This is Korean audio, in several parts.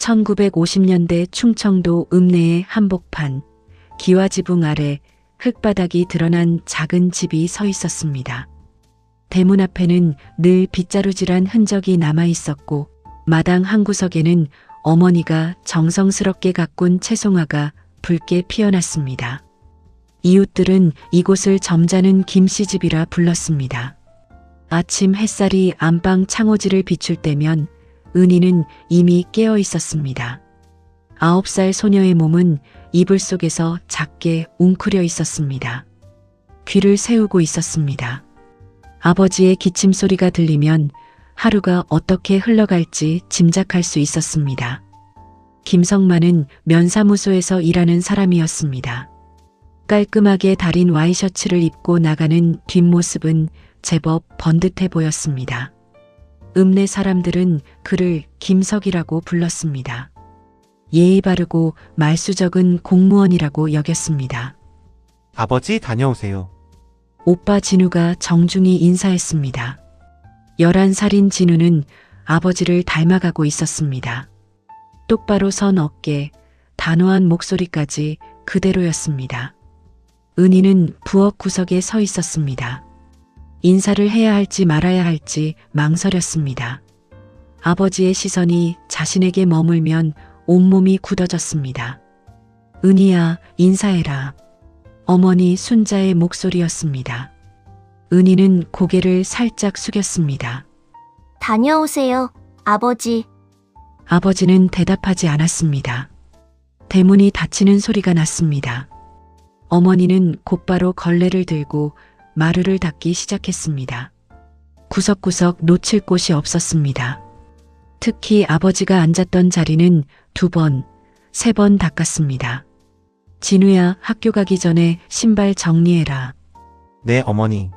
1950년대 충청도 읍내의 한복판, 기와지붕 아래 흙바닥이 드러난 작은 집이 서 있었습니다. 대문 앞에는 늘 빗자루질한 흔적이 남아 있었고 마당 한 구석에는 어머니가 정성스럽게 가꾼 채송화가 붉게 피어났습니다. 이웃들은 이곳을 점잖은 김씨집이라 불렀습니다. 아침 햇살이 안방 창호지를 비출 때면 은희는 이미 깨어 있었습니다. 9살 소녀의 몸은 이불 속에서 작게 웅크려 있었습니다. 귀를 세우고 있었습니다. 아버지의 기침 소리가 들리면 하루가 어떻게 흘러갈지 짐작할 수 있었습니다. 김성만은 면사무소에서 일하는 사람이었습니다. 깔끔하게 다린 와이셔츠를 입고 나가는 뒷모습은 제법 번듯해 보였습니다. 읍내 사람들은 그를 김석이라고 불렀습니다. 예의 바르고 말수적은 공무원이라고 여겼습니다. 아버지 다녀오세요. 오빠 진우가 정중히 인사했습니다. 11살인 진우는 아버지를 닮아가고 있었습니다. 똑바로 선 어깨, 단호한 목소리까지 그대로였습니다. 은희는 부엌 구석에 서 있었습니다. 인사를 해야 할지 말아야 할지 망설였습니다. 아버지의 시선이 자신에게 머물면 온몸이 굳어졌습니다. 은희야, 인사해라. 어머니 순자의 목소리였습니다. 은희는 고개를 살짝 숙였습니다. 다녀오세요, 아버지. 아버지는 대답하지 않았습니다. 대문이 닫히는 소리가 났습니다. 어머니는 곧바로 걸레를 들고 마루를 닦기 시작했습니다. 구석구석 놓칠 곳이 없었습니다. 특히 아버지가 앉았던 자리는 2번, 3번 닦았습니다. 진우야, 학교 가기 전에 신발 정리해라. 네, 어머니.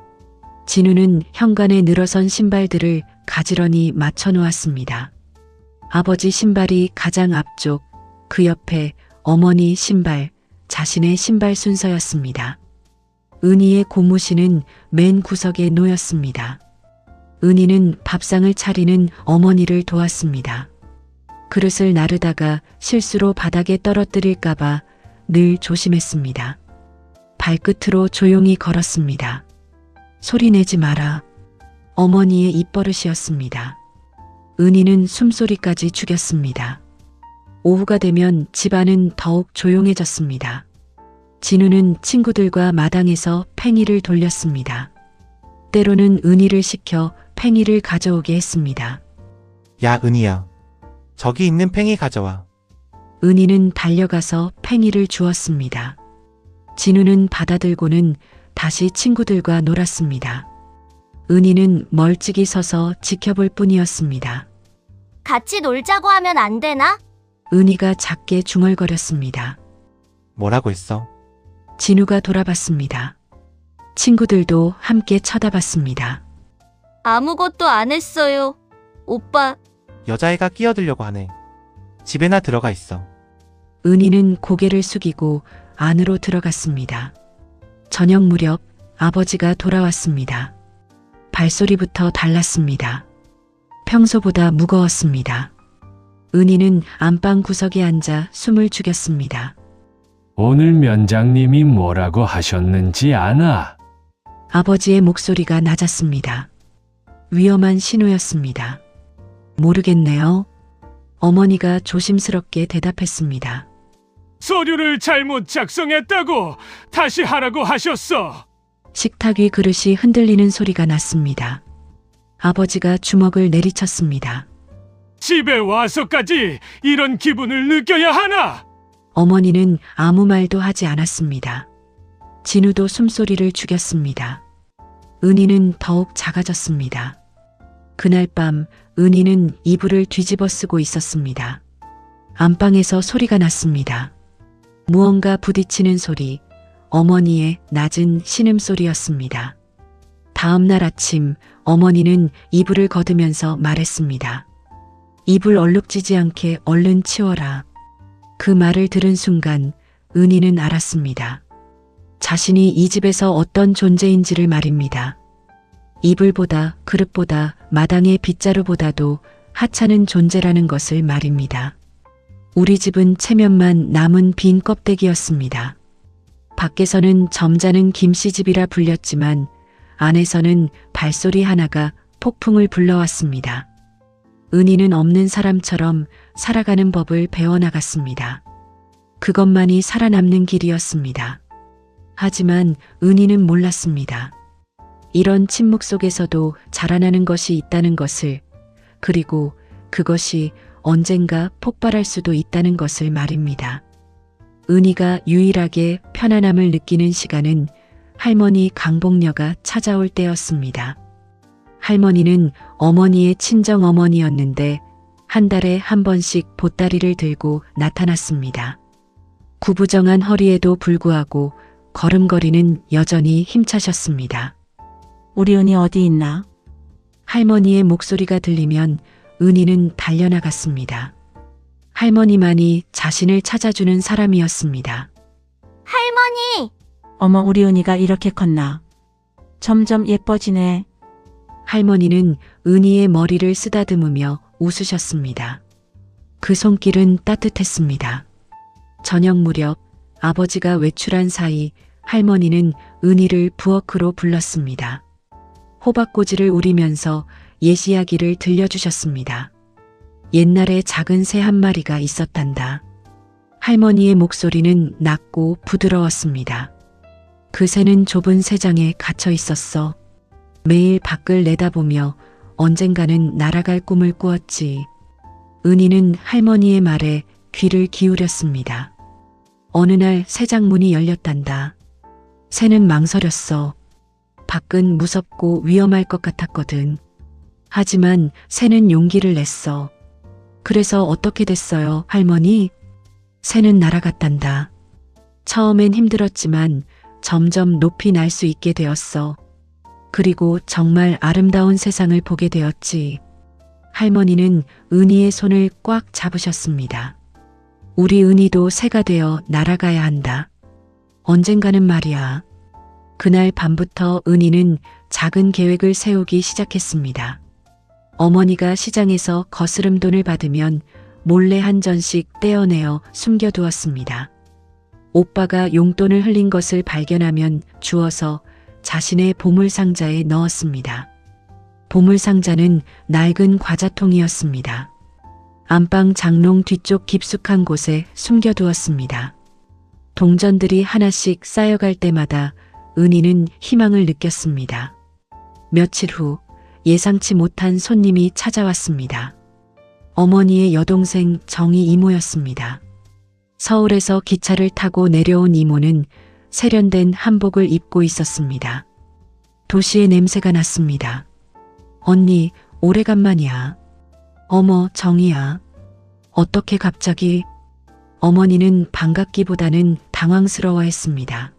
진우는 현관에 늘어선 신발들을 가지런히 맞춰 놓았습니다. 아버지 신발이 가장 앞쪽, 그 옆에 어머니 신발, 자신의 신발 순서였습니다. 은희의 고무신은 맨 구석에 놓였습니다. 은희는 밥상을 차리는 어머니를 도왔습니다. 그릇을 나르다가 실수로 바닥에 떨어뜨릴까봐 늘 조심했습니다. 발끝으로 조용히 걸었습니다. 소리 내지 마라. 어머니의 입버릇이었습니다. 은희는 숨소리까지 죽였습니다. 오후가 되면 집안은 더욱 조용해졌습니다. 진우는 친구들과 마당에서 팽이를 돌렸습니다. 때로는 은희를 시켜 팽이를 가져오게 했습니다. 야, 은희야. 저기 있는 팽이 가져와. 은희는 달려가서 팽이를 주었습니다. 진우는 받아들고는 다시 친구들과 놀았습니다. 은희는 멀찍이 서서 지켜볼 뿐이었습니다. 같이 놀자고 하면 안 되나? 은희가 작게 중얼거렸습니다. 뭐라고 했어? 진우가 돌아봤습니다. 친구들도 함께 쳐다봤습니다. 아무것도 안 했어요. 오빠, 여자애가 끼어들려고 하네. 집에나 들어가 있어. 은희는 고개를 숙이고 안으로 들어갔습니다. 저녁 무렵 아버지가 돌아왔습니다. 발소리부터 달랐습니다. 평소보다 무거웠습니다. 은희는 안방 구석에 앉아 숨을 죽였습니다. 오늘 면장님이 뭐라고 하셨는지 아나? 아버지의 목소리가 낮았습니다. 위험한 신호였습니다. 모르겠네요. 어머니가 조심스럽게 대답했습니다. 서류를 잘못 작성했다고 다시 하라고 하셨어. 식탁 위 그릇이 흔들리는 소리가 났습니다. 아버지가 주먹을 내리쳤습니다. 집에 와서까지 이런 기분을 느껴야 하나? 어머니는 아무 말도 하지 않았습니다. 진우도 숨소리를 죽였습니다. 은희는 더욱 작아졌습니다. 그날 밤 은희는 이불을 뒤집어 쓰고 있었습니다. 안방에서 소리가 났습니다. 무언가 부딪히는 소리, 어머니의 낮은 신음소리였습니다. 다음 날 아침 어머니는 이불을 걷으면서 말했습니다. 이불 얼룩지지 않게 얼른 치워라. 그 말을 들은 순간 은희는 알았습니다. 자신이 이 집에서 어떤 존재인지를 말입니다. 이불보다 그릇보다 마당의 빗자루보다도 하찮은 존재라는 것을 말입니다. 우리 집은 체면만 남은 빈 껍데기였습니다. 밖에서는 점잖은 김씨 집이라 불렸지만 안에서는 발소리 하나가 폭풍을 불러왔습니다. 은희는 없는 사람처럼 살아가는 법을 배워나갔습니다. 그것만이 살아남는 길이었습니다. 하지만 은희는 몰랐습니다. 이런 침묵 속에서도 자라나는 것이 있다는 것을, 그리고 그것이 언젠가 폭발할 수도 있다는 것을 말입니다. 은희가 유일하게 편안함을 느끼는 시간은 할머니 강복녀가 찾아올 때였습니다. 할머니는 어머니의 친정 어머니였는데 한 달에 한 번씩 보따리를 들고 나타났습니다. 구부정한 허리에도 불구하고 걸음걸이는 여전히 힘차셨습니다. 우리 은희 어디 있나? 할머니의 목소리가 들리면 은희는 달려나갔습니다. 할머니만이 자신을 찾아주는 사람이었습니다. 할머니! 어머, 우리 은희가 이렇게 컸나? 점점 예뻐지네. 할머니는 은희의 머리를 쓰다듬으며 웃으셨습니다. 그 손길은 따뜻했습니다. 저녁 무렵 아버지가 외출한 사이 할머니는 은희를 부엌으로 불렀습니다. 호박꼬지를 우리면서 옛 이야기를 들려주셨습니다. 옛날에 작은 새 한 마리가 있었단다. 할머니의 목소리는 낮고 부드러웠습니다. 그 새는 좁은 새장에 갇혀 있었어. 매일 밖을 내다보며 언젠가는 날아갈 꿈을 꾸었지. 은희는 할머니의 말에 귀를 기울였습니다. 어느 날 새장 문이 열렸단다. 새는 망설였어. 밖은 무섭고 위험할 것 같았거든. 하지만 새는 용기를 냈어. 그래서 어떻게 됐어요, 할머니? 새는 날아갔단다. 처음엔 힘들었지만 점점 높이 날 수 있게 되었어. 그리고 정말 아름다운 세상을 보게 되었지. 할머니는 은희의 손을 꽉 잡으셨습니다. 우리 은희도 새가 되어 날아가야 한다. 언젠가는 말이야. 그날 밤부터 은희는 작은 계획을 세우기 시작했습니다. 어머니가 시장에서 거스름돈을 받으면 몰래 한 전씩 떼어내어 숨겨두었습니다. 오빠가 용돈을 흘린 것을 발견하면 주워서 자신의 보물상자에 넣었습니다. 보물상자는 낡은 과자통이었습니다. 안방 장롱 뒤쪽 깊숙한 곳에 숨겨두었습니다. 동전들이 하나씩 쌓여갈 때마다 은희는 희망을 느꼈습니다. 며칠 후 예상치 못한 손님이 찾아왔습니다. 어머니의 여동생 정희 이모였습니다. 서울에서 기차를 타고 내려온 이모는 세련된 한복을 입고 있었습니다. 도시의 냄새가 났습니다. 언니, 오래간만이야. 어머, 정희야. 어떻게 갑자기? 어머니는 반갑기보다는 당황스러워했습니다.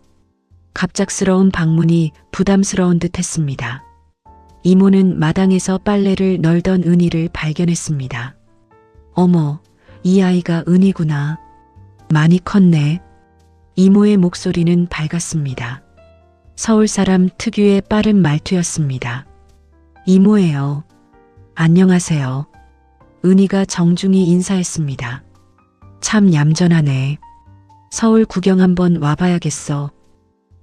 갑작스러운 방문이 부담스러운 듯 했습니다. 이모는 마당에서 빨래를 널던 은희를 발견했습니다. 어머, 이 아이가 은희구나. 많이 컸네. 이모의 목소리는 밝았습니다. 서울 사람 특유의 빠른 말투였습니다. 이모예요. 안녕하세요. 은희가 정중히 인사했습니다. 참 얌전하네. 서울 구경 한번 와봐야겠어.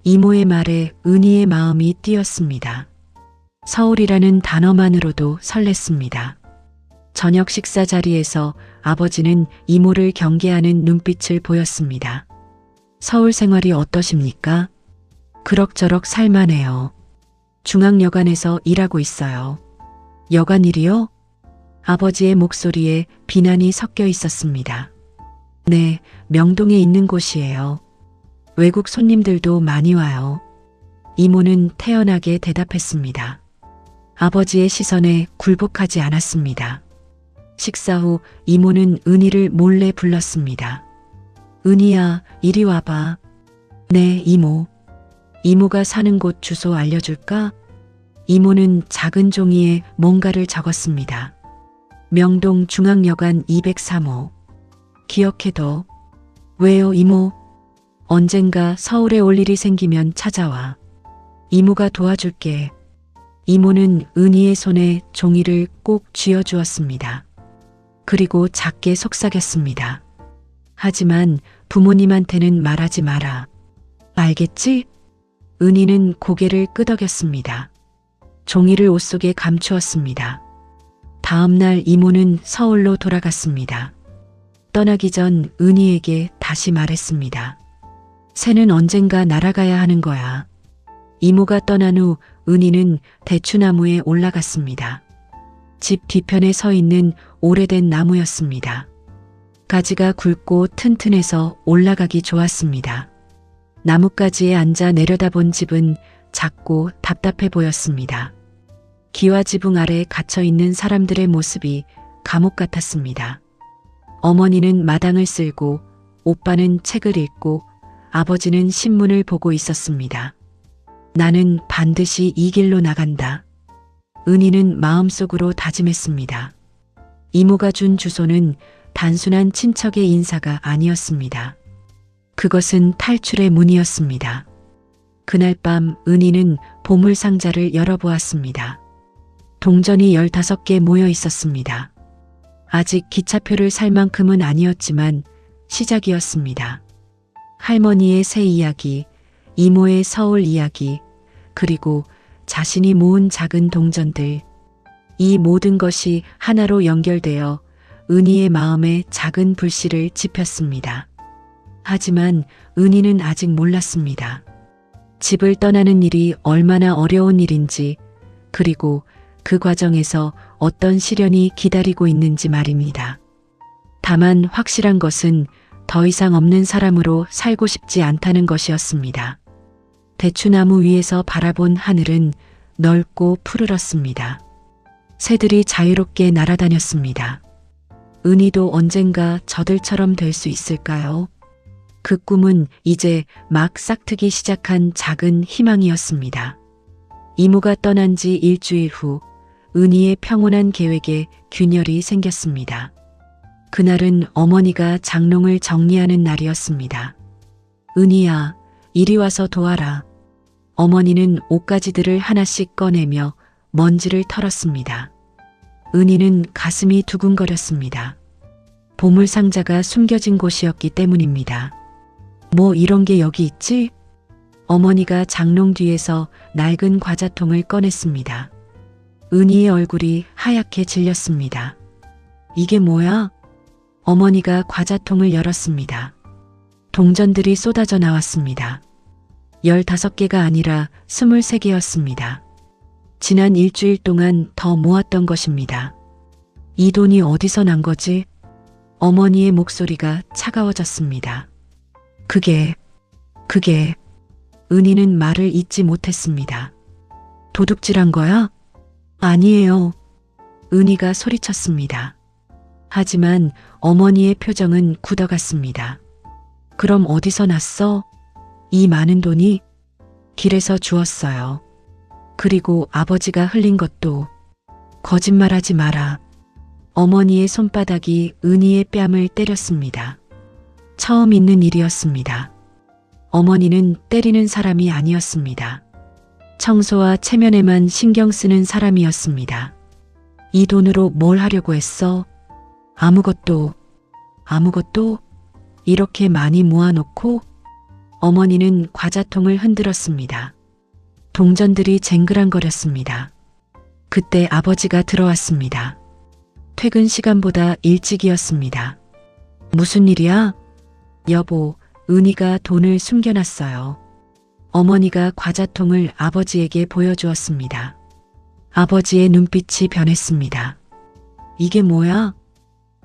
이모의 말에 은희의 마음이 뛰었습니다. 서울이라는 단어만으로도 설렜습니다. 저녁 식사 자리에서 아버지는 이모를 경계하는 눈빛을 보였습니다. 서울 생활이 어떠십니까? 그럭저럭 살만해요. 중앙여관에서 일하고 있어요. 여관 일이요? 아버지의 목소리에 비난이 섞여 있었습니다. 네, 명동에 있는 곳이에요. 외국 손님들도 많이 와요. 이모는 태연하게 대답했습니다. 아버지의 시선에 굴복하지 않았습니다. 식사 후 이모는 은희를 몰래 불렀습니다. 은희야, 이리 와봐. 네, 이모. 이모가 사는 곳 주소 알려줄까? 이모는 작은 종이에 뭔가를 적었습니다. 명동 중앙여관 203호. 기억해둬. 왜요, 이모? 언젠가 서울에 올 일이 생기면 찾아와. 이모가 도와줄게. 이모는 은희의 손에 종이를 꼭 쥐어주었습니다. 그리고 작게 속삭였습니다. 하지만 부모님한테는 말하지 마라. 알겠지? 은희는 고개를 끄덕였습니다. 종이를 옷 속에 감추었습니다. 다음 날 이모는 서울로 돌아갔습니다. 떠나기 전 은희에게 다시 말했습니다. 새는 언젠가 날아가야 하는 거야. 이모가 떠난 후 은희는 대추나무에 올라갔습니다. 집 뒤편에 서 있는 오래된 나무였습니다. 가지가 굵고 튼튼해서 올라가기 좋았습니다. 나뭇가지에 앉아 내려다본 집은 작고 답답해 보였습니다. 기와 지붕 아래 갇혀 있는 사람들의 모습이 감옥 같았습니다. 어머니는 마당을 쓸고 오빠는 책을 읽고 아버지는 신문을 보고 있었습니다. 나는 반드시 이 길로 나간다. 은희는 마음속으로 다짐했습니다. 이모가 준 주소는 단순한 친척의 인사가 아니었습니다. 그것은 탈출의 문이었습니다. 그날 밤 은희는 보물 상자를 열어보았습니다. 동전이 15개 모여 있었습니다. 아직 기차표를 살 만큼은 아니었지만 시작이었습니다. 할머니의 새 이야기, 이모의 서울 이야기, 그리고 자신이 모은 작은 동전들. 이 모든 것이 하나로 연결되어 은희의 마음에 작은 불씨를 지폈습니다. 하지만 은희는 아직 몰랐습니다. 집을 떠나는 일이 얼마나 어려운 일인지, 그리고 그 과정에서 어떤 시련이 기다리고 있는지 말입니다. 다만 확실한 것은 더 이상 없는 사람으로 살고 싶지 않다는 것이었습니다. 대추나무 위에서 바라본 하늘은 넓고 푸르렀습니다. 새들이 자유롭게 날아다녔습니다. 은희도 언젠가 저들처럼 될 수 있을까요? 그 꿈은 이제 막 싹트기 시작한 작은 희망이었습니다. 이모가 떠난 지 일주일 후 은희의 평온한 계획에 균열이 생겼습니다. 그날은 어머니가 장롱을 정리하는 날이었습니다. 은희야, 이리 와서 도와라. 어머니는 옷가지들을 하나씩 꺼내며 먼지를 털었습니다. 은희는 가슴이 두근거렸습니다. 보물 상자가 숨겨진 곳이었기 때문입니다. 뭐 이런 게 여기 있지? 어머니가 장롱 뒤에서 낡은 과자통을 꺼냈습니다. 은희의 얼굴이 하얗게 질렸습니다. 이게 뭐야? 어머니가 과자통을 열었습니다. 동전들이 쏟아져 나왔습니다. 15개가 아니라 23개였습니다. 지난 일주일 동안 더 모았던 것입니다. 이 돈이 어디서 난 거지? 어머니의 목소리가 차가워졌습니다. 그게 은희는 말을 잇지 못했습니다. 도둑질한 거야? 아니에요. 은희가 소리쳤습니다. 하지만 어머니의 표정은 굳어갔습니다. 그럼 어디서 났어? 이 많은 돈이? 길에서 주웠어요. 그리고 아버지가 흘린 것도. 거짓말하지 마라. 어머니의 손바닥이 은희의 뺨을 때렸습니다. 처음 있는 일이었습니다. 어머니는 때리는 사람이 아니었습니다. 청소와 체면에만 신경 쓰는 사람이었습니다. 이 돈으로 뭘 하려고 했어? 아무것도. 이렇게 많이 모아놓고? 어머니는 과자통을 흔들었습니다. 동전들이 쟁그랑거렸습니다. 그때 아버지가 들어왔습니다. 퇴근 시간보다 일찍이었습니다. 무슨 일이야? 여보, 은희가 돈을 숨겨놨어요. 어머니가 과자통을 아버지에게 보여주었습니다. 아버지의 눈빛이 변했습니다. 이게 뭐야?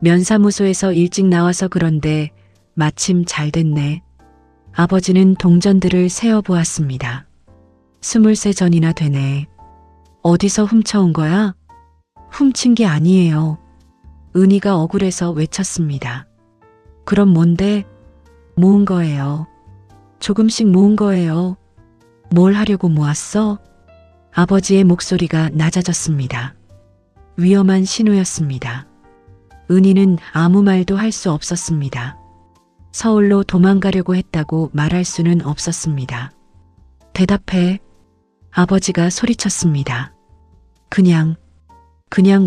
면사무소에서 일찍 나와서 그런데 마침 잘 됐네. 아버지는 동전들을 세어보았습니다. 23전이나 되네. 어디서 훔쳐온 거야? 훔친 게 아니에요. 은희가 억울해서 외쳤습니다. 그럼 뭔데? 모은 거예요. 조금씩 모은 거예요. 뭘 하려고 모았어? 아버지의 목소리가 낮아졌습니다. 위험한 신호였습니다. 은희는 아무 말도 할 수 없었습니다. 서울로 도망가려고 했다고 말할 수는 없었습니다. 대답해. 아버지가 소리쳤습니다. 그냥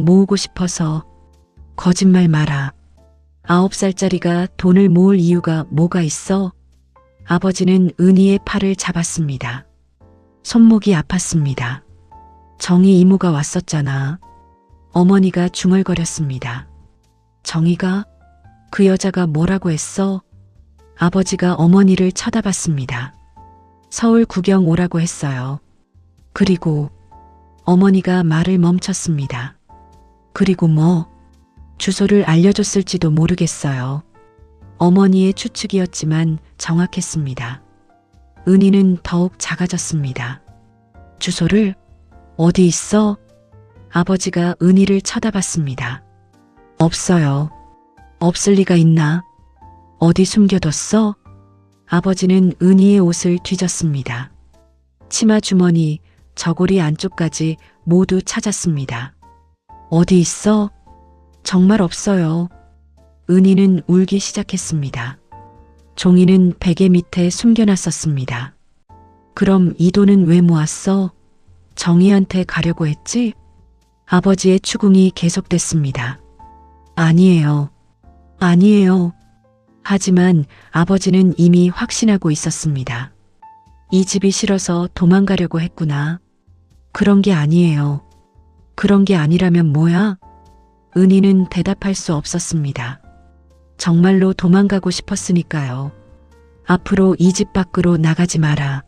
모으고 싶어서. 거짓말 마라. 9살짜리가 돈을 모을 이유가 뭐가 있어? 아버지는 은희의 팔을 잡았습니다. 손목이 아팠습니다. 정희 이모가 왔었잖아. 어머니가 중얼거렸습니다. 정희가? 그 여자가 뭐라고 했어? 아버지가 어머니를 쳐다봤습니다. 서울 구경 오라고 했어요. 그리고 어머니가 말을 멈췄습니다. 그리고 뭐? 주소를 알려줬을지도 모르겠어요. 어머니의 추측이었지만 정확했습니다. 은희는 더욱 작아졌습니다. 주소를? 어디 있어? 아버지가 은희를 쳐다봤습니다. 없어요. 없을 리가 있나? 어디 숨겨뒀어? 아버지는 은희의 옷을 뒤졌습니다. 치마 주머니, 저고리 안쪽까지 모두 찾았습니다. 어디 있어? 정말 없어요. 은희는 울기 시작했습니다. 종이는 베개 밑에 숨겨놨었습니다. 그럼 이 돈은 왜 모았어? 정희한테 가려고 했지? 아버지의 추궁이 계속됐습니다. 아니에요. 아니에요. 하지만 아버지는 이미 확신하고 있었습니다. 이 집이 싫어서 도망가려고 했구나. 그런 게 아니에요. 그런 게 아니라면 뭐야? 은희는 대답할 수 없었습니다. 정말로 도망가고 싶었으니까요. 앞으로 이 집 밖으로 나가지 마라.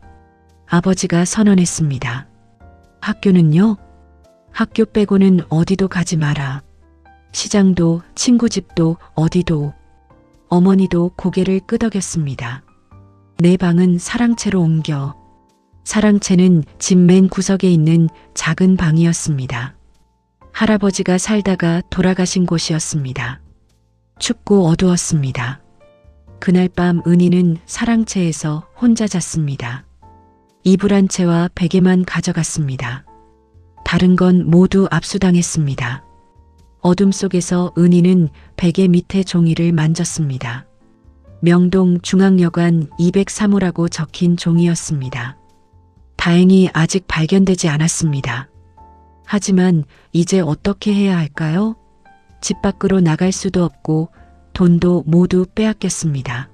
아버지가 선언했습니다. 학교는요? 학교 빼고는 어디도 가지 마라. 시장도 친구 집도 어디도. 어머니도 고개를 끄덕였습니다. 내 방은 사랑채로 옮겨. 사랑채는 집 맨 구석에 있는 작은 방이었습니다. 할아버지가 살다가 돌아가신 곳이었습니다. 춥고 어두웠습니다. 그날 밤 은희는 사랑채에서 혼자 잤습니다. 이불 한 채와 베개만 가져갔습니다. 다른 건 모두 압수당했습니다. 어둠 속에서 은희는 베개 밑에 종이를 만졌습니다. 명동 중앙여관 203호라고 적힌 종이였습니다. 다행히 아직 발견되지 않았습니다. 하지만 이제 어떻게 해야 할까요? 집 밖으로 나갈 수도 없고 돈도 모두 빼앗겼습니다.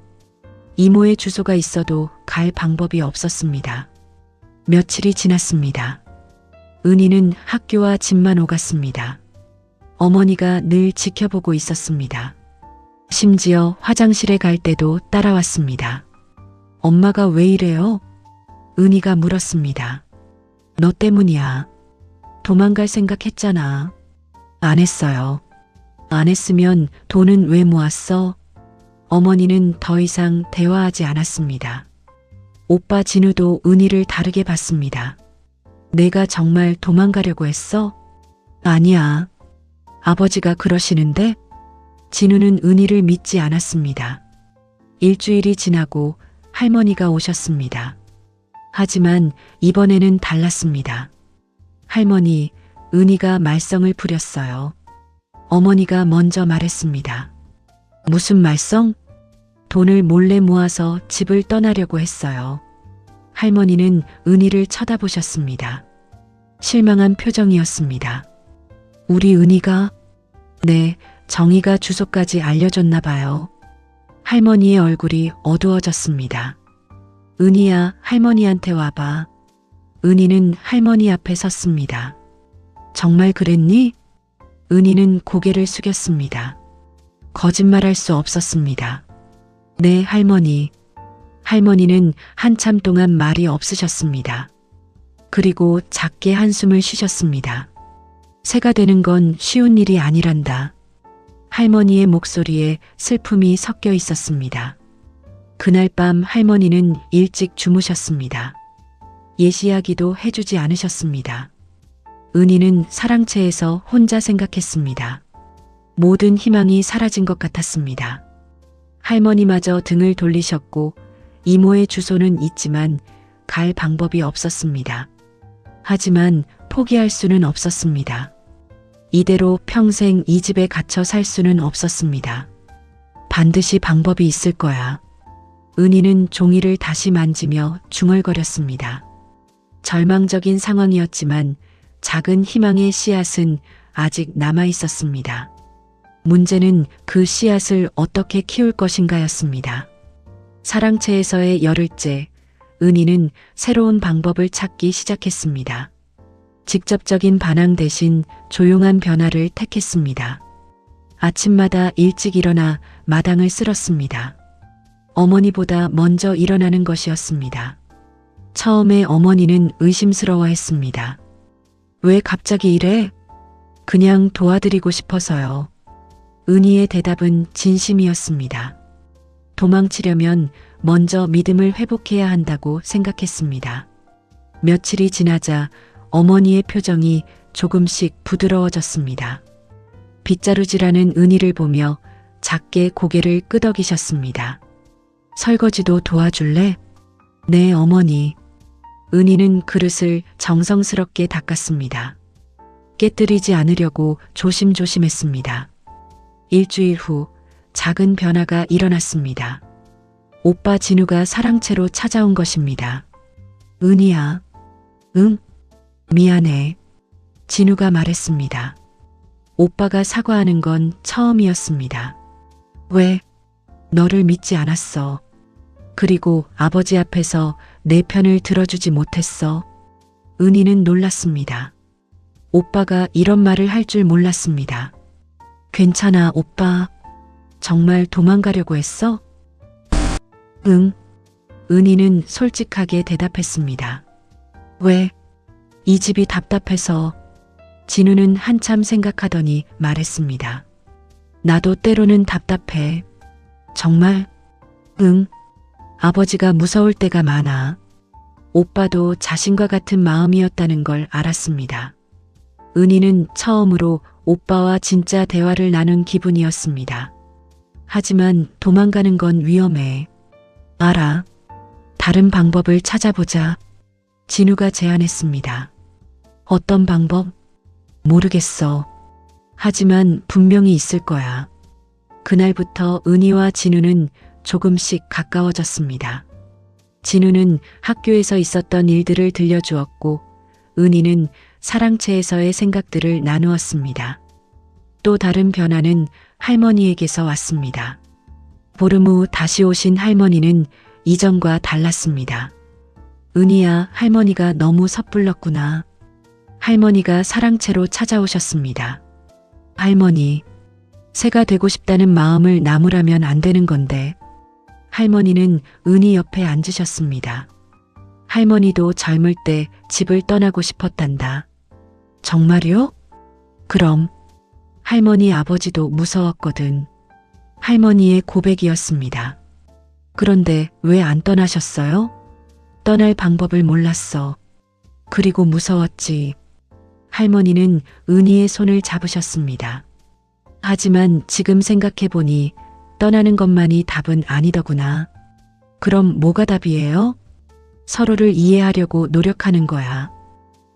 이모의 주소가 있어도 갈 방법이 없었습니다. 며칠이 지났습니다. 은희는 학교와 집만 오갔습니다. 어머니가 늘 지켜보고 있었습니다. 심지어 화장실에 갈 때도 따라왔습니다. 엄마가 왜 이래요? 은희가 물었습니다. 너 때문이야. 도망갈 생각했잖아. 안 했어요. 안 했으면 돈은 왜 모았어? 어머니는 더 이상 대화하지 않았습니다. 오빠 진우도 은희를 다르게 봤습니다. 내가 정말 도망가려고 했어? 아니야. 아버지가 그러시는데? 진우는 은희를 믿지 않았습니다. 일주일이 지나고 할머니가 오셨습니다. 하지만 이번에는 달랐습니다. 할머니, 은희가 말썽을 부렸어요. 어머니가 먼저 말했습니다. 무슨 말썽? 돈을 몰래 모아서 집을 떠나려고 했어요. 할머니는 은희를 쳐다보셨습니다. 실망한 표정이었습니다. 우리 은희가? 네, 정희가 주소까지 알려줬나 봐요. 할머니의 얼굴이 어두워졌습니다. 은희야, 할머니한테 와봐. 은희는 할머니 앞에 섰습니다. 정말 그랬니? 은희는 고개를 숙였습니다. 거짓말할 수 없었습니다. 네, 할머니. 할머니는 한참 동안 말이 없으셨습니다. 그리고 작게 한숨을 쉬셨습니다. 새가 되는 건 쉬운 일이 아니란다. 할머니의 목소리에 슬픔이 섞여 있었습니다. 그날 밤 할머니는 일찍 주무셨습니다. 옛 이야기도 해주지 않으셨습니다. 은희는 사랑채에서 혼자 생각했습니다. 모든 희망이 사라진 것 같았습니다. 할머니마저 등을 돌리셨고 이모의 주소는 있지만 갈 방법이 없었습니다. 하지만 포기할 수는 없었습니다. 이대로 평생 이 집에 갇혀 살 수는 없었습니다. 반드시 방법이 있을 거야. 은희는 종이를 다시 만지며 중얼거렸습니다. 절망적인 상황이었지만 작은 희망의 씨앗은 아직 남아 있었습니다. 문제는 그 씨앗을 어떻게 키울 것인가였습니다. 사랑채에서의 열흘째, 은희는 새로운 방법을 찾기 시작했습니다. 직접적인 반항 대신 조용한 변화를 택했습니다. 아침마다 일찍 일어나 마당을 쓸었습니다. 어머니보다 먼저 일어나는 것이었습니다. 처음에 어머니는 의심스러워했습니다. 왜 갑자기 이래? 그냥 도와드리고 싶어서요. 은희의 대답은 진심이었습니다. 도망치려면 먼저 믿음을 회복해야 한다고 생각했습니다. 며칠이 지나자 어머니의 표정이 조금씩 부드러워졌습니다. 빗자루질하는 은희를 보며 작게 고개를 끄덕이셨습니다. 설거지도 도와줄래? 네, 어머니. 은희는 그릇을 정성스럽게 닦았습니다. 깨뜨리지 않으려고 조심조심했습니다. 일주일 후 작은 변화가 일어났습니다. 오빠 진우가 사랑채로 찾아온 것입니다. 은희야. 응? 미안해. 진우가 말했습니다. 오빠가 사과하는 건 처음이었습니다. 왜? 너를 믿지 않았어. 그리고 아버지 앞에서 내 편을 들어주지 못했어. 은희는 놀랐습니다. 오빠가 이런 말을 할 줄 몰랐습니다. 괜찮아, 오빠. 정말 도망가려고 했어? 응. 은희는 솔직하게 대답했습니다. 왜? 이 집이 답답해서. 진우는 한참 생각하더니 말했습니다. 나도 때로는 답답해. 정말? 응. 아버지가 무서울 때가 많아. 오빠도 자신과 같은 마음이었다는 걸 알았습니다. 은희는 처음으로 오빠와 진짜 대화를 나눈 기분이었습니다. 하지만 도망가는 건 위험해. 알아. 다른 방법을 찾아보자. 진우가 제안했습니다. 어떤 방법? 모르겠어. 하지만 분명히 있을 거야. 그날부터 은희와 진우는 조금씩 가까워졌습니다. 진우는 학교에서 있었던 일들을 들려주었고 은희는 사랑채에서의 생각들을 나누었습니다. 또 다른 변화는 할머니에게서 왔습니다. 보름 후 다시 오신 할머니는 이전과 달랐습니다. 은희야, 할머니가 너무 섣불렀구나. 할머니가 사랑채로 찾아오셨습니다. 할머니, 새가 되고 싶다는 마음을 나무라면 안 되는 건데. 할머니는 은희 옆에 앉으셨습니다. 할머니도 젊을 때 집을 떠나고 싶었단다. 정말요? 그럼. 할머니 아버지도 무서웠거든. 할머니의 고백이었습니다. 그런데 왜 안 떠나셨어요? 떠날 방법을 몰랐어. 그리고 무서웠지. 할머니는 은희의 손을 잡으셨습니다. 하지만 지금 생각해보니 떠나는 것만이 답은 아니더구나. 그럼 뭐가 답이에요? 서로를 이해하려고 노력하는 거야.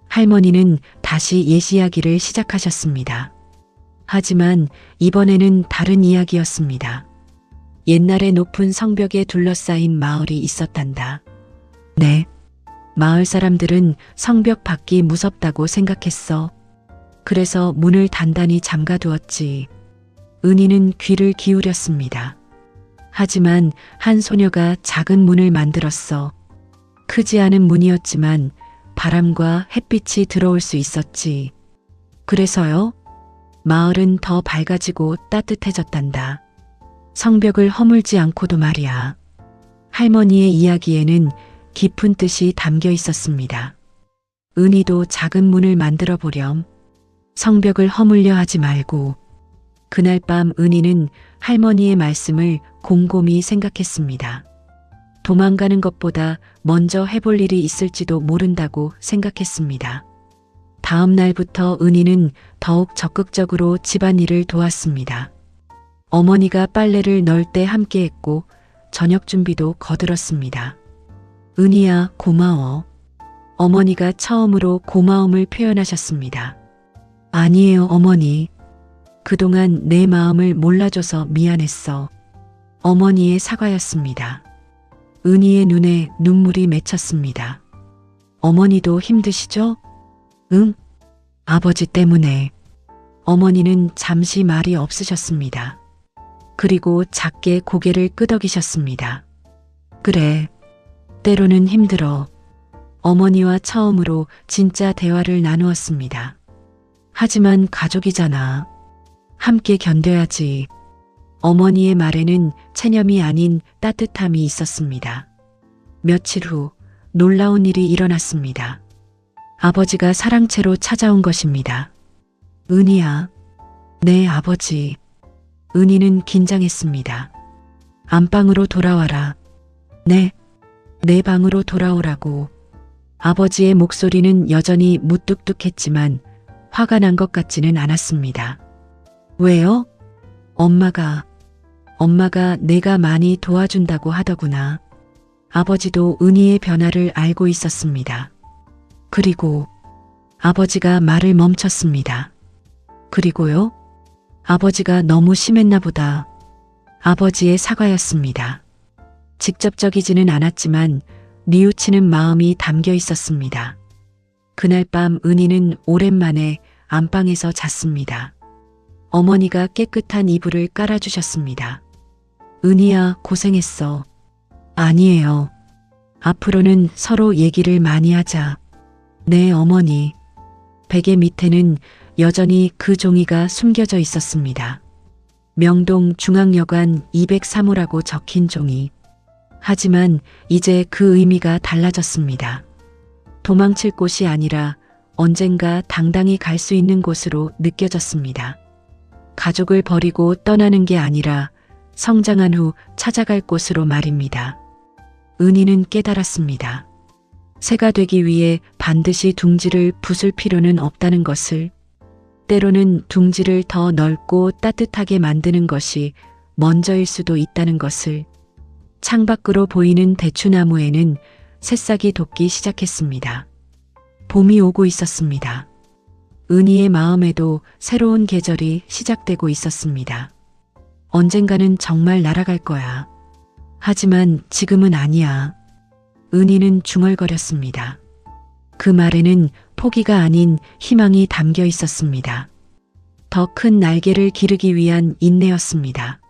할머니는 다시 옛 이야기를 시작하셨습니다. 하지만 이번에는 다른 이야기였습니다. 옛날에 높은 성벽에 둘러싸인 마을이 있었단다. 네. 마을 사람들은 성벽 밖이 무섭다고 생각했어. 그래서 문을 단단히 잠가두었지. 은희는 귀를 기울였습니다. 하지만 한 소녀가 작은 문을 만들었어. 크지 않은 문이었지만 바람과 햇빛이 들어올 수 있었지. 그래서요? 마을은 더 밝아지고 따뜻해졌단다. 성벽을 허물지 않고도 말이야. 할머니의 이야기에는 깊은 뜻이 담겨 있었습니다. 은희도 작은 문을 만들어 보렴. 성벽을 허물려 하지 말고. 그날 밤 은희는 할머니의 말씀을 곰곰이 생각했습니다. 도망가는 것보다 먼저 해볼 일이 있을지도 모른다고 생각했습니다. 다음 날부터 은희는 더욱 적극적으로 집안일을 도왔습니다. 어머니가 빨래를 넣을 때 함께 했고 저녁 준비도 거들었습니다. 은희야, 고마워. 어머니가 처음으로 고마움을 표현하셨습니다. 아니에요, 어머니. 그동안 내 마음을 몰라줘서 미안했어. 어머니의 사과였습니다. 은희의 눈에 눈물이 맺혔습니다. 어머니도 힘드시죠? 응? 아버지 때문에. 어머니는 잠시 말이 없으셨습니다. 그리고 작게 고개를 끄덕이셨습니다. 그래, 때로는 힘들어. 어머니와 처음으로 진짜 대화를 나누었습니다. 하지만 가족이잖아. 함께 견뎌야지. 어머니의 말에는 체념이 아닌 따뜻함이 있었습니다. 며칠 후 놀라운 일이 일어났습니다. 아버지가 사랑채로 찾아온 것입니다. 은희야. 네, 아버지. 은희는 긴장했습니다. 안방으로 돌아와라. 네, 내 방으로 돌아오라고. 아버지의 목소리는 여전히 무뚝뚝했지만 화가 난 것 같지는 않았습니다. 왜요? 엄마가 내가 많이 도와준다고 하더구나. 아버지도 은희의 변화를 알고 있었습니다. 그리고 아버지가 말을 멈췄습니다. 그리고요? 아버지가 너무 심했나 보다. 아버지의 사과였습니다. 직접적이지는 않았지만 뉘우치는 마음이 담겨 있었습니다. 그날 밤 은희는 오랜만에 안방에서 잤습니다. 어머니가 깨끗한 이불을 깔아주셨습니다. 은희야, 고생했어. 아니에요. 앞으로는 서로 얘기를 많이 하자. 네, 어머니. 베개 밑에는 여전히 그 종이가 숨겨져 있었습니다. 명동 중앙여관 203호라고 적힌 종이. 하지만 이제 그 의미가 달라졌습니다. 도망칠 곳이 아니라 언젠가 당당히 갈 수 있는 곳으로 느껴졌습니다. 가족을 버리고 떠나는 게 아니라 성장한 후 찾아갈 곳으로 말입니다. 은희는 깨달았습니다. 새가 되기 위해 반드시 둥지를 부술 필요는 없다는 것을, 때로는 둥지를 더 넓고 따뜻하게 만드는 것이 먼저일 수도 있다는 것을. 창밖으로 보이는 대추나무에는 새싹이 돋기 시작했습니다. 봄이 오고 있었습니다. 은희의 마음에도 새로운 계절이 시작되고 있었습니다. 언젠가는 정말 날아갈 거야. 하지만 지금은 아니야. 은희는 중얼거렸습니다. 그 말에는 포기가 아닌 희망이 담겨 있었습니다. 더 큰 날개를 기르기 위한 인내였습니다.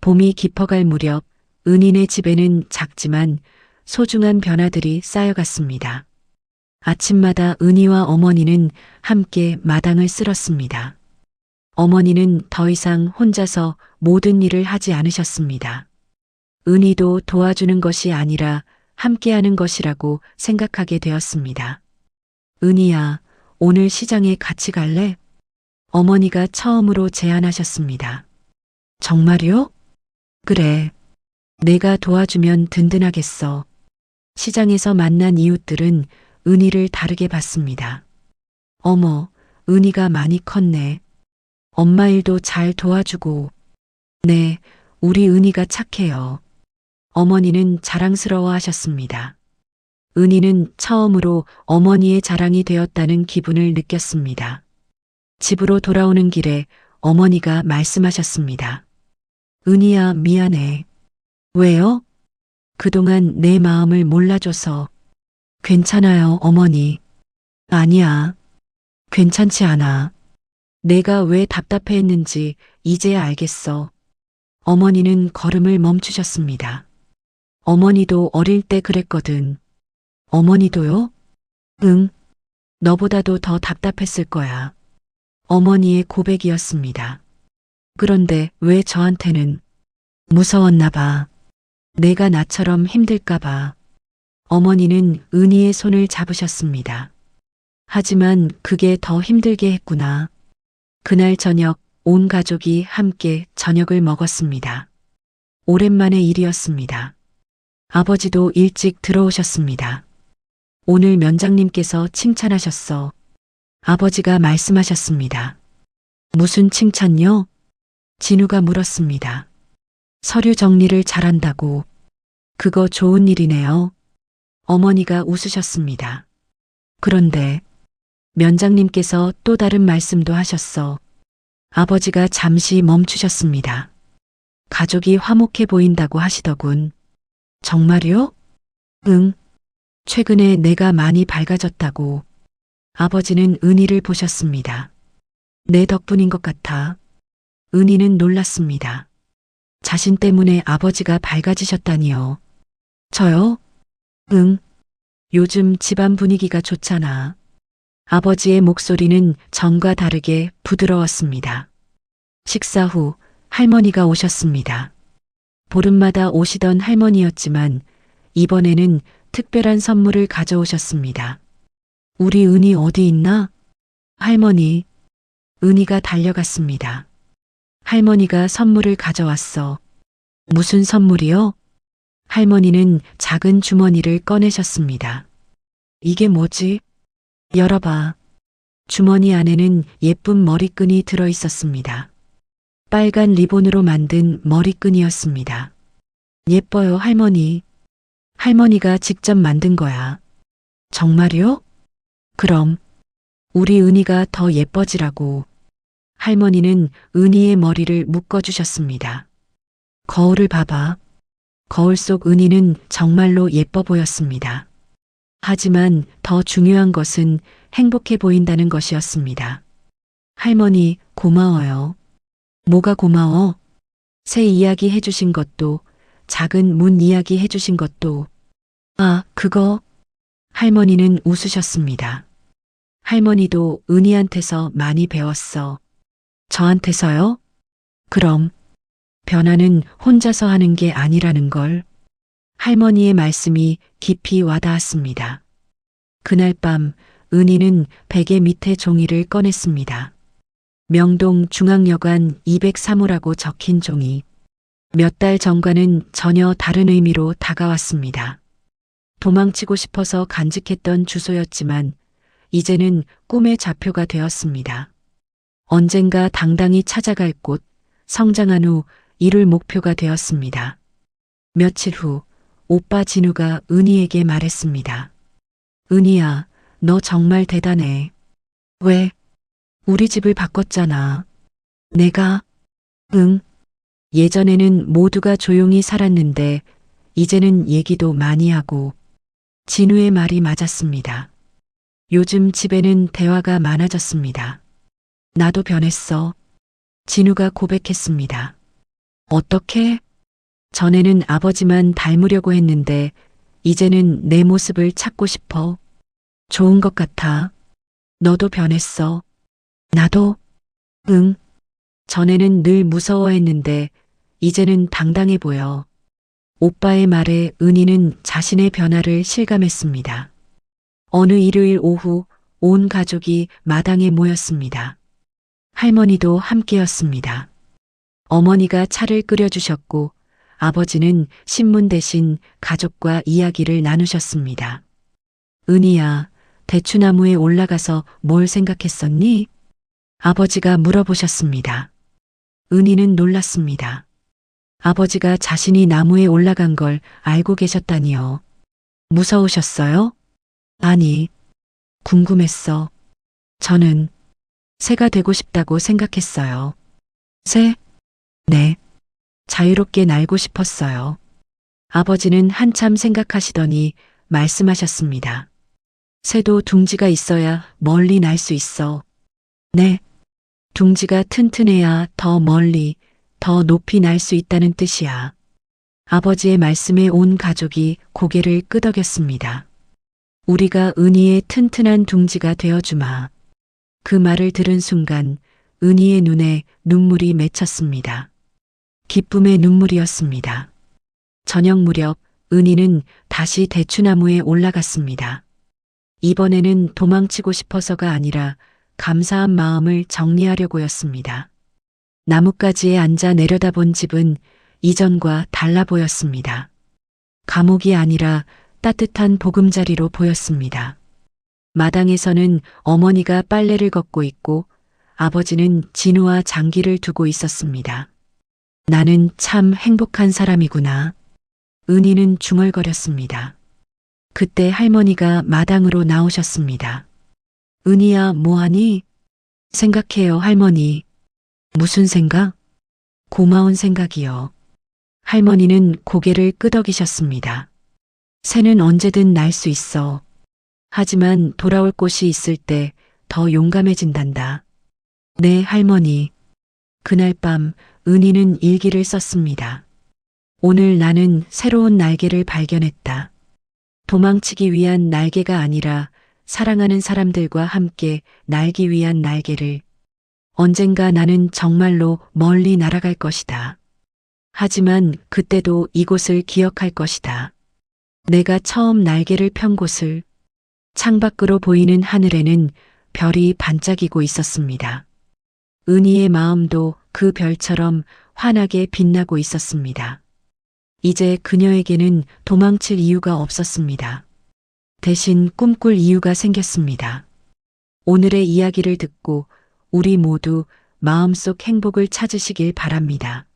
봄이 깊어갈 무렵 은희네 집에는 작지만 소중한 변화들이 쌓여갔습니다. 아침마다 은희와 어머니는 함께 마당을 쓸었습니다. 어머니는 더 이상 혼자서 모든 일을 하지 않으셨습니다. 은희도 도와주는 것이 아니라 함께하는 것이라고 생각하게 되었습니다. 은희야, 오늘 시장에 같이 갈래? 어머니가 처음으로 제안하셨습니다. 정말요? 그래. 내가 도와주면 든든하겠어. 시장에서 만난 이웃들은 은희를 다르게 봤습니다. 어머, 은희가 많이 컸네. 엄마 일도 잘 도와주고. 네, 우리 은희가 착해요. 어머니는 자랑스러워 하셨습니다. 은희는 처음으로 어머니의 자랑이 되었다는 기분을 느꼈습니다. 집으로 돌아오는 길에 어머니가 말씀하셨습니다. 은희야, 미안해. 왜요? 그동안 내 마음을 몰라줘서. 괜찮아요, 어머니. 아니야. 괜찮지 않아. 내가 왜 답답해했는지 이제야 알겠어. 어머니는 걸음을 멈추셨습니다. 어머니도 어릴 때 그랬거든. 어머니도요? 응. 너보다도 더 답답했을 거야. 어머니의 고백이었습니다. 그런데 왜 저한테는? 무서웠나 봐. 내가 나처럼 힘들까 봐. 어머니는 은희의 손을 잡으셨습니다. 하지만 그게 더 힘들게 했구나. 그날 저녁 온 가족이 함께 저녁을 먹었습니다. 오랜만의 일이었습니다. 아버지도 일찍 들어오셨습니다. 오늘 면장님께서 칭찬하셨어. 아버지가 말씀하셨습니다. 무슨 칭찬요? 진우가 물었습니다. 서류 정리를 잘한다고. 그거 좋은 일이네요. 어머니가 웃으셨습니다. 그런데 면장님께서 또 다른 말씀도 하셨어. 아버지가 잠시 멈추셨습니다. 가족이 화목해 보인다고 하시더군. 정말요? 응. 최근에 내가 많이 밝아졌다고. 아버지는 은희를 보셨습니다. 내 덕분인 것 같아. 은희는 놀랐습니다. 자신 때문에 아버지가 밝아지셨다니요. 저요? 응. 요즘 집안 분위기가 좋잖아. 아버지의 목소리는 전과 다르게 부드러웠습니다. 식사 후 할머니가 오셨습니다. 보름마다 오시던 할머니였지만 이번에는 특별한 선물을 가져오셨습니다. 우리 은희 어디 있나? 할머니. 은희가 달려갔습니다. 할머니가 선물을 가져왔어. 무슨 선물이요? 할머니는 작은 주머니를 꺼내셨습니다. 이게 뭐지? 열어봐. 주머니 안에는 예쁜 머리끈이 들어 있었습니다. 빨간 리본으로 만든 머리끈이었습니다. 예뻐요, 할머니. 할머니가 직접 만든 거야. 정말요? 그럼 우리 은희가 더 예뻐지라고. 할머니는 은희의 머리를 묶어주셨습니다. 거울을 봐봐. 거울 속 은희는 정말로 예뻐 보였습니다. 하지만 더 중요한 것은 행복해 보인다는 것이었습니다. 할머니, 고마워요. 뭐가 고마워? 새 이야기 해주신 것도, 작은 문 이야기 해주신 것도. 아, 그거. 할머니는 웃으셨습니다. 할머니도 은희한테서 많이 배웠어. 저한테서요? 그럼. 변화는 혼자서 하는 게 아니라는 걸. 할머니의 말씀이 깊이 와닿았습니다. 그날 밤 은희는 베개 밑에 종이를 꺼냈습니다. 명동 중앙여관 203호라고 적힌 종이. 몇 달 전과는 전혀 다른 의미로 다가왔습니다. 도망치고 싶어서 간직했던 주소였지만 이제는 꿈의 좌표가 되었습니다. 언젠가 당당히 찾아갈 곳, 성장한 후 이룰 목표가 되었습니다. 며칠 후 오빠 진우가 은희에게 말했습니다. 은희야, 너 정말 대단해. 왜? 우리 집을 바꿨잖아. 내가? 응. 예전에는 모두가 조용히 살았는데 이제는 얘기도 많이 하고. 진우의 말이 맞았습니다. 요즘 집에는 대화가 많아졌습니다. 나도 변했어. 진우가 고백했습니다. 어떻게? 전에는 아버지만 닮으려고 했는데 이제는 내 모습을 찾고 싶어. 좋은 것 같아. 너도 변했어. 나도? 응. 전에는 늘 무서워했는데 이제는 당당해 보여. 오빠의 말에 은희는 자신의 변화를 실감했습니다. 어느 일요일 오후 온 가족이 마당에 모였습니다. 할머니도 함께였습니다. 어머니가 차를 끓여주셨고 아버지는 신문 대신 가족과 이야기를 나누셨습니다. 은희야, 대추나무에 올라가서 뭘 생각했었니? 아버지가 물어보셨습니다. 은희는 놀랐습니다. 아버지가 자신이 나무에 올라간 걸 알고 계셨다니요. 무서우셨어요? 아니, 궁금했어. 저는 새가 되고 싶다고 생각했어요. 새? 네. 자유롭게 날고 싶었어요. 아버지는 한참 생각하시더니 말씀하셨습니다. 새도 둥지가 있어야 멀리 날 수 있어. 네. 둥지가 튼튼해야 더 멀리, 더 높이 날 수 있다는 뜻이야. 아버지의 말씀에 온 가족이 고개를 끄덕였습니다. 우리가 은희의 튼튼한 둥지가 되어주마. 그 말을 들은 순간 은희의 눈에 눈물이 맺혔습니다. 기쁨의 눈물이었습니다. 저녁 무렵 은희는 다시 대추나무에 올라갔습니다. 이번에는 도망치고 싶어서가 아니라 감사한 마음을 정리하려고였습니다. 나뭇가지에 앉아 내려다본 집은 이전과 달라 보였습니다. 감옥이 아니라 따뜻한 보금자리로 보였습니다. 마당에서는 어머니가 빨래를 걷고 있고 아버지는 진우와 장기를 두고 있었습니다. 나는 참 행복한 사람이구나. 은희는 중얼거렸습니다. 그때 할머니가 마당으로 나오셨습니다. 은희야, 뭐하니? 생각해요, 할머니. 무슨 생각? 고마운 생각이요. 할머니는 고개를 끄덕이셨습니다. 새는 언제든 날 수 있어. 하지만 돌아올 곳이 있을 때 더 용감해진단다. 네, 할머니. 그날 밤 은희는 일기를 썼습니다. 오늘 나는 새로운 날개를 발견했다. 도망치기 위한 날개가 아니라 사랑하는 사람들과 함께 날기 위한 날개를. 언젠가 나는 정말로 멀리 날아갈 것이다. 하지만 그때도 이곳을 기억할 것이다. 내가 처음 날개를 편 곳을. 창밖으로 보이는 하늘에는 별이 반짝이고 있었습니다. 은희의 마음도 그 별처럼 환하게 빛나고 있었습니다. 이제 그녀에게는 도망칠 이유가 없었습니다. 대신 꿈꿀 이유가 생겼습니다. 오늘의 이야기를 듣고 우리 모두 마음속 행복을 찾으시길 바랍니다.